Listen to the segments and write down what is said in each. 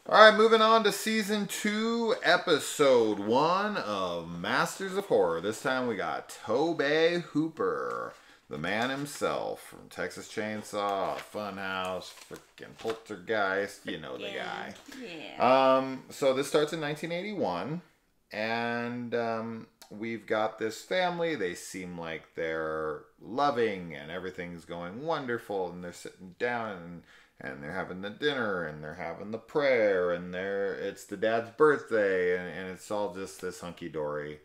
All right, moving on to season 2, episode 1 of Masters of Horror. This time we got Tobe Hooper, the man himself from Texas Chainsaw, Funhouse, freaking Poltergeist. You know the guy. Yeah. So this starts in 1981, and we've got this family. They seem like they're loving and everything's going wonderful, and they're sitting down and they're having the dinner, and they're having the prayer, and it's the dad's birthday, and it's all just this hunky-dory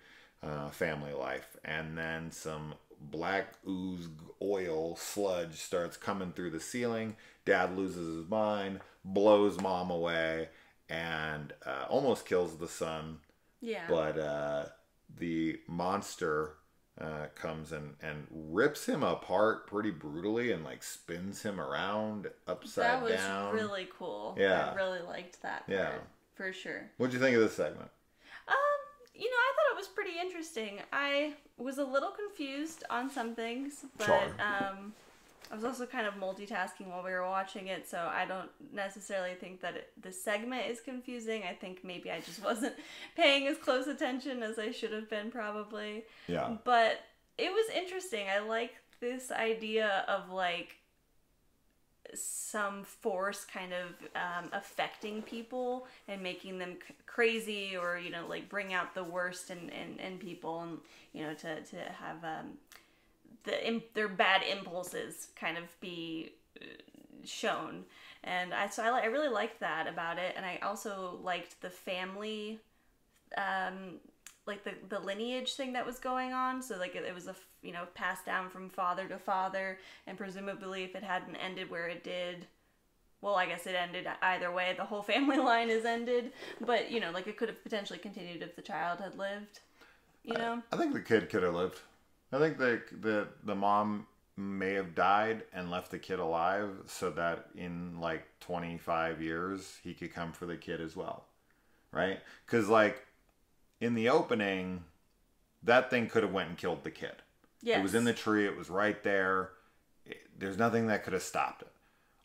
family life. And then some black ooze oil sludge starts coming through the ceiling. Dad loses his mind, blows mom away, and almost kills the son. Yeah. But the monster comes and rips him apart pretty brutally and like spins him around upside down. That was really cool. Yeah. I really liked that part. Yeah. For sure. What'd you think of this segment? I thought it was pretty interesting. I was a little confused on some things, but Sure. I was also kind of multitasking while we were watching it, so I don't necessarily think that the segment is confusing. I think maybe I just wasn't paying as close attention as I should have been, probably. Yeah. But it was interesting. I like this idea of, like, some force kind of affecting people and making them crazy, or, like, bring out the worst in people, and, to have... their bad impulses kind of be shown, and I really liked that about it. And I also liked the family, like the lineage thing that was going on. So like it was passed down from father to father, and presumably if it hadn't ended where it did, well, I guess it ended either way. The whole family line is ended, but like it could have potentially continued if the child had lived. I think the kid could have lived. I think the mom may have died and left the kid alive so that in like 25 years he could come for the kid as well, right? Because like in the opening, that thing could have went and killed the kid. Yes. It was in the tree. It was right there. There's nothing that could have stopped it.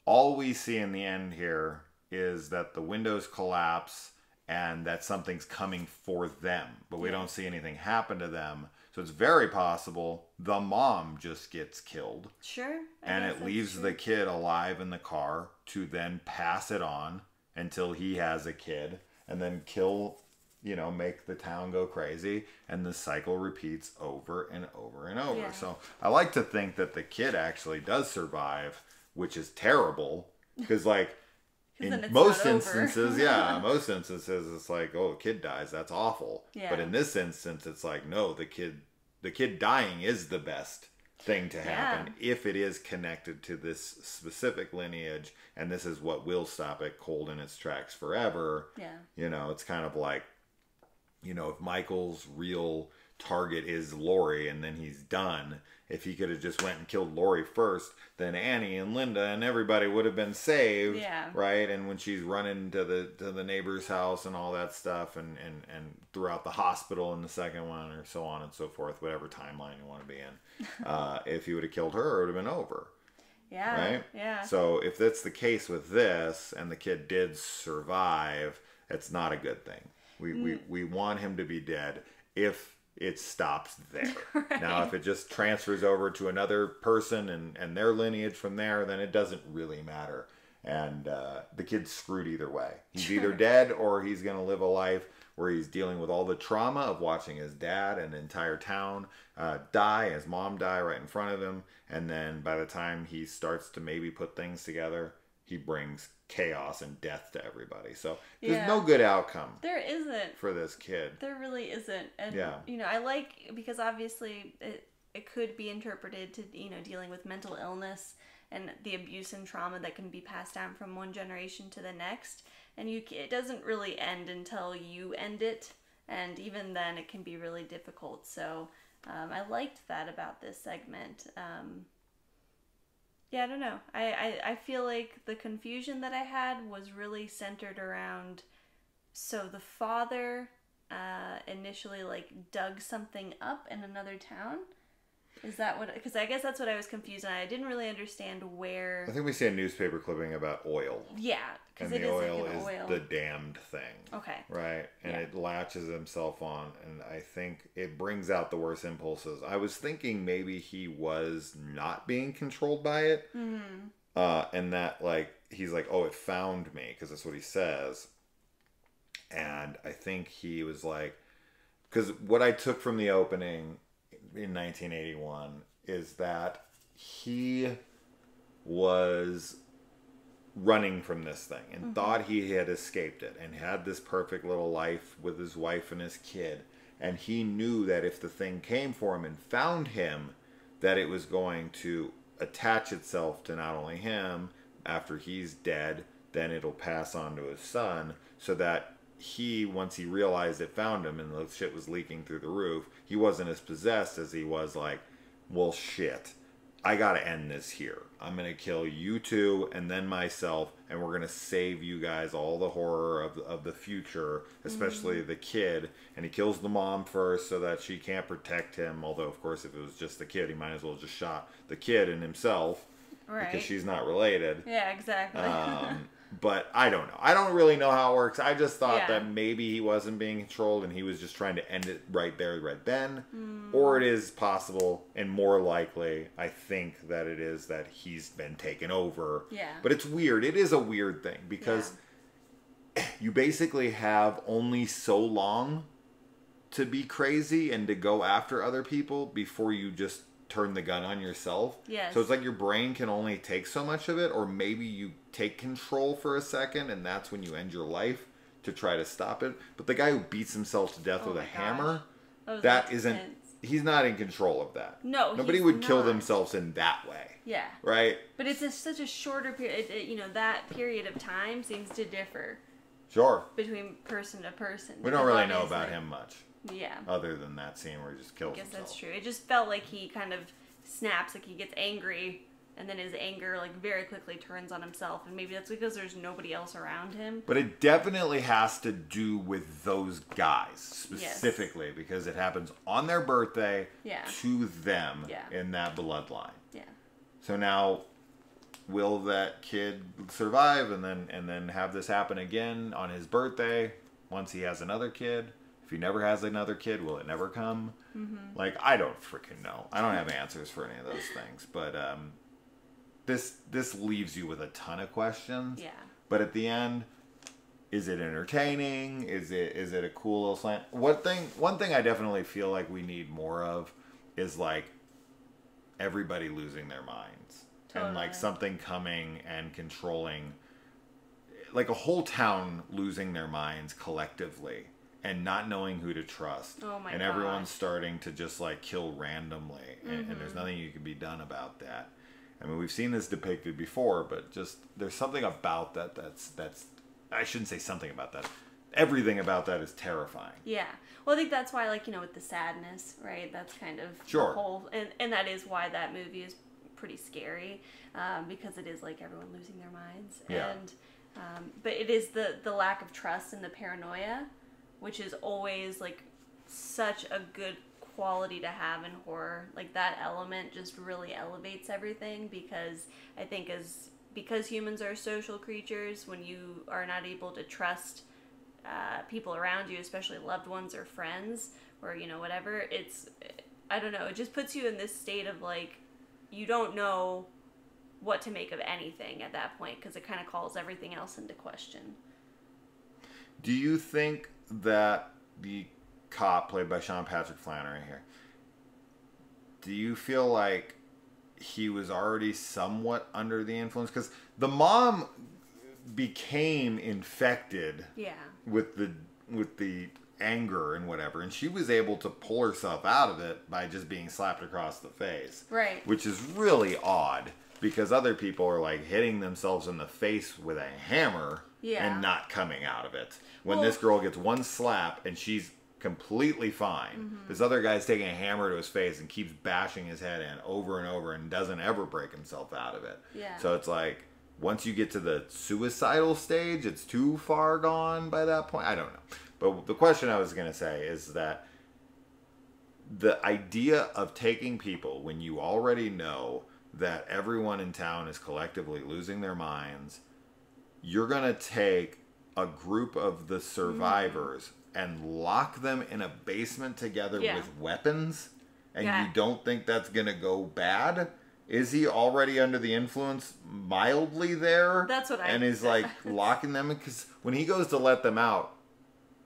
All we see in the end here is that the windows collapse and that something's coming for them, but we don't see anything happen to them. So it's very possible the mom just gets killed. Sure. And it leaves the kid alive in the car to then pass it on until he has a kid, and then kill, make the town go crazy. And the cycle repeats over and over and over. Yeah. So I like to think that the kid actually does survive, which is terrible. Because like, in most instances, it's like, oh, the kid dies. That's awful. Yeah. But in this instance, it's like, no, the kid dying is the best thing to happen if it is connected to this specific lineage, and this is what will stop it cold in its tracks forever. Yeah. It's kind of like, if Michael's real target is Lori and then he's done, if he could have just went and killed Lori first, then Annie and Linda and everybody would have been saved, right? And when she's running to the neighbor's house and all that stuff, and throughout the hospital in the second one, or so on and so forth, whatever timeline you want to be in, if he would have killed her, it would have been over. Yeah. Right? Yeah. So if that's the case with this, and the kid did survive, it's not a good thing. We want him to be dead if it stops there. Right. Now, if it just transfers over to another person and their lineage from there, then it doesn't really matter. And the kid's screwed either way. He's either dead, or he's going to live a life where he's dealing with all the trauma of watching his dad and the entire town die, his mom die right in front of him. And then by the time he starts to maybe put things together, he brings chaos and death to everybody. So there's no good outcome. There isn't. For this kid. There really isn't. And, I like, because obviously it could be interpreted to, dealing with mental illness and the abuse and trauma that can be passed down from one generation to the next. And it doesn't really end until you end it. And even then it can be really difficult. So I liked that about this segment. Yeah, I don't know. I feel like the confusion that I had was really centered around, so the father initially like dug something up in another town. Is that what? Because I guess that's what I was confused on. I didn't really understand where. I think we see a newspaper clipping about oil. Yeah, And the oil is the damned thing. Okay. Right? And it latches himself on. And I think it brings out the worst impulses. I was thinking maybe he was not being controlled by it. Mm-hmm. And that, like, he's like, oh, it found me. Because that's what he says. And I think he was like... Because what I took from the opening in 1981 is that he was... running from this thing and thought he had escaped it and had this perfect little life with his wife and his kid, and he knew that if the thing came for him and found him, that it was going to attach itself to not only him after he's dead, then it'll pass on to his son, so that he, once he realized it found him and the shit was leaking through the roof, he wasn't as possessed as he was like, well, shit, I gotta end this here. I'm gonna kill you two and then myself, and we're gonna save you guys all the horror of the future, especially the kid. And he kills the mom first so that she can't protect him. Although, of course, if it was just the kid, he might as well have just shot the kid and himself, right? Because she's not related. Yeah, exactly. But I don't know. I don't really know how it works. I just thought that maybe he wasn't being controlled and he was just trying to end it right there, right then. Or it is possible, and more likely, I think that it is that he's been taken over. Yeah. But it's weird. It is a weird thing because you basically have only so long to be crazy and to go after other people before you just turn the gun on yourself. Yes. So it's like your brain can only take so much of it, or maybe you take control for a second and that's when you end your life to try to stop it. But the guy who beats himself to death with a hammer, that isn't, he's not in control of that. No, nobody would kill themselves in that way. Yeah. Right? But it's such a shorter period. That period of time seems to differ. Sure. Between person to person. We don't really know about him much. Yeah. Other than that scene where he just kills himself. I guess that's true. It just felt like he kind of snaps, like he gets angry, and then his anger like very quickly turns on himself, and maybe that's because there's nobody else around him. But it definitely has to do with those guys specifically, because it happens on their birthday to them in that bloodline. Yeah. So now, will that kid survive and then have this happen again on his birthday once he has another kid? If he never has another kid, will it never come? Mm-hmm. Like, I don't freaking know. I don't have answers for any of those things. But this leaves you with a ton of questions. Yeah. But at the end, is it entertaining? Is it a cool little slant? One thing I definitely feel like we need more of is like everybody losing their minds. Totally. And like something coming and controlling, like a whole town losing their minds collectively. And not knowing who to trust. Oh my god. And everyone's starting to just like kill randomly. And there's nothing you can be done about that. I mean, we've seen this depicted before, but just there's something about that that's I shouldn't say something about that. Everything about that is terrifying. Yeah. Well, I think that's why, like, with the sadness, right? That's kind of the whole... And that is why that movie is pretty scary. Because it is like everyone losing their minds. Yeah. And, but it is the lack of trust and the paranoia, which is always like such a good quality to have in horror. Like that element just really elevates everything, because I think because humans are social creatures, when you are not able to trust people around you, especially loved ones or friends or whatever, I don't know, it just puts you in this state of like you don't know what to make of anything at that point, because it kind of calls everything else into question. Do you think that the cop played by Sean Patrick Flannery here, do you feel like he was already somewhat under the influence? Because the mom became infected with the anger and whatever, and she was able to pull herself out of it by just being slapped across the face. Right. Which is really odd, because other people are like hitting themselves in the face with a hammer and not coming out of it. When this girl gets one slap and she's completely fine, this other guy's taking a hammer to his face and keeps bashing his head in over and over and doesn't ever break himself out of it. Yeah. So it's like, once you get to the suicidal stage, it's too far gone by that point. I don't know. But the question I was going to say is that the idea of taking people when you already know that everyone in town is collectively losing their minds, you're going to take a group of the survivors and lock them in a basement together with weapons, and you don't think that's going to go bad? Is he already under the influence mildly there? That's what I... And is like locking them? Because when he goes to let them out,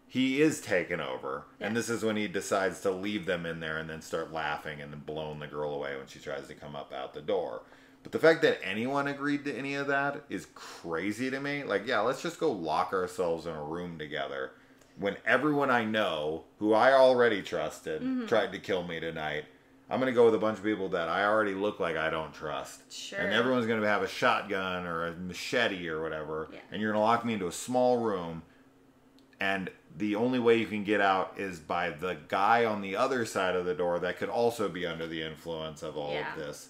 he is taken over. Yeah. And this is when he decides to leave them in there and then start laughing and then blowing the girl away when she tries to come up out the door. But the fact that anyone agreed to any of that is crazy to me. Like, yeah, let's just go lock ourselves in a room together. When everyone I know, who I already trusted, tried to kill me tonight, I'm going to go with a bunch of people that I already look like I don't trust. Sure. And everyone's going to have a shotgun or a machete or whatever. Yeah. And you're going to lock me into a small room. And the only way you can get out is by the guy on the other side of the door that could also be under the influence of all of this.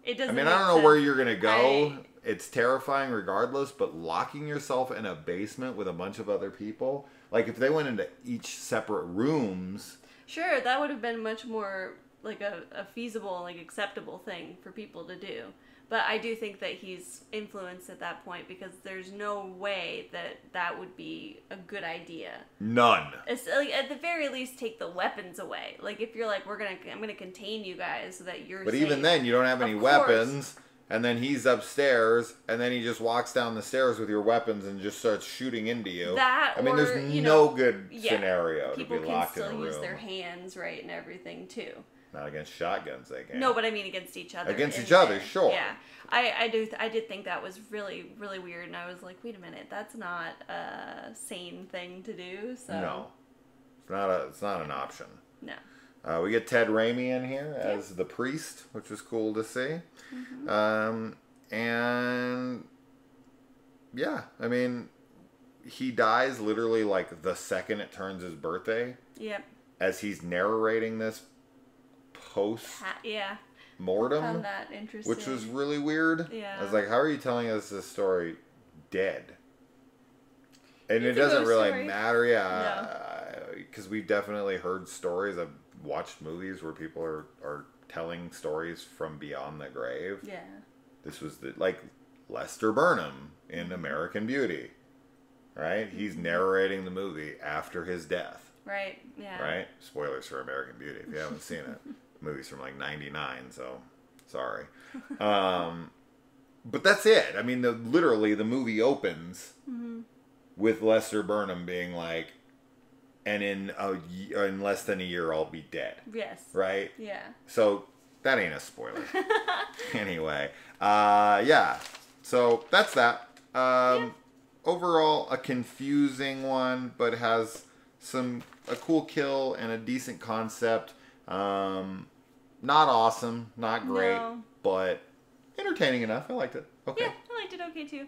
It doesn't. I mean, I don't know where you're going to go. It's terrifying regardless, but locking yourself in a basement with a bunch of other people, like if they went into each separate rooms... Sure, that would have been much more like a feasible, like acceptable thing for people to do. But I do think that he's influenced at that point because there's no way that that would be a good idea. None. It's like, at the very least, take the weapons away. Like if you're like, I'm gonna contain you guys so that you're. But safe. Even then, you don't have any weapons. And then he's upstairs, and then he just walks down the stairs with your weapons and just starts shooting into you. I mean, there's no good scenario to be locked in a room. People can still use their hands, right, and everything, too. Not against shotguns, they can. No, but I mean against each other. Against each other, sure. Yeah. I did think that was really, really weird, and I was like, wait a minute, that's not a sane thing to do, so... No. It's not an option. No. We get Ted Raimi in here as the priest, which is cool to see. And yeah, I mean, he dies literally like the second it turns his birthday. Yep. As he's narrating this post-mortem, found that interesting. which was really weird. Yeah. I was like, how are you telling us this story dead? And it doesn't really matter, because we've definitely heard stories. I've watched movies where people are telling stories from beyond the grave. Yeah. This was like Lester Burnham in American Beauty, right? He's narrating the movie after his death. Right, yeah. Right? Spoilers for American Beauty if you haven't seen it. The movie's from like 99, so sorry. But that's it. I mean, literally the movie opens with Lester Burnham being like, and in less than a year, I'll be dead. Yes. Right? Yeah. So, that ain't a spoiler. Anyway. Yeah. So, that's that. Overall, a confusing one, but has a cool kill and a decent concept. Not awesome. Not great. No. But entertaining enough. I liked it. Okay. Yeah, I liked it okay, too.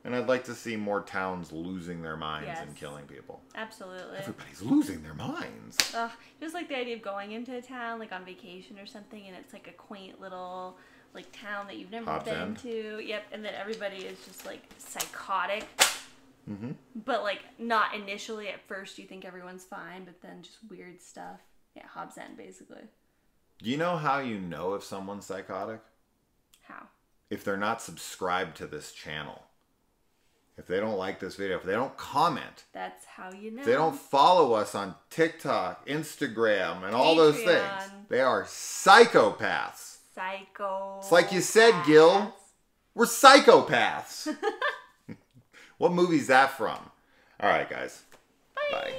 And I'd like to see more towns losing their minds and killing people. Absolutely. Everybody's losing their minds. Just like the idea of going into a town, like on vacation or something, and it's like a quaint little like town that you've never been to. Yep, and then everybody is just like psychotic. But like not initially. At first you think everyone's fine, but then just weird stuff. Yeah, Hobbs End basically. Do you know how you know if someone's psychotic? How? If they're not subscribed to this channel. If they don't like this video, if they don't comment. That's how you know. If they don't follow us on TikTok, Instagram, and all those things. They are psychopaths. It's like you said, Gil. We're psychopaths. What movie's that from? All right, guys. Bye. Bye.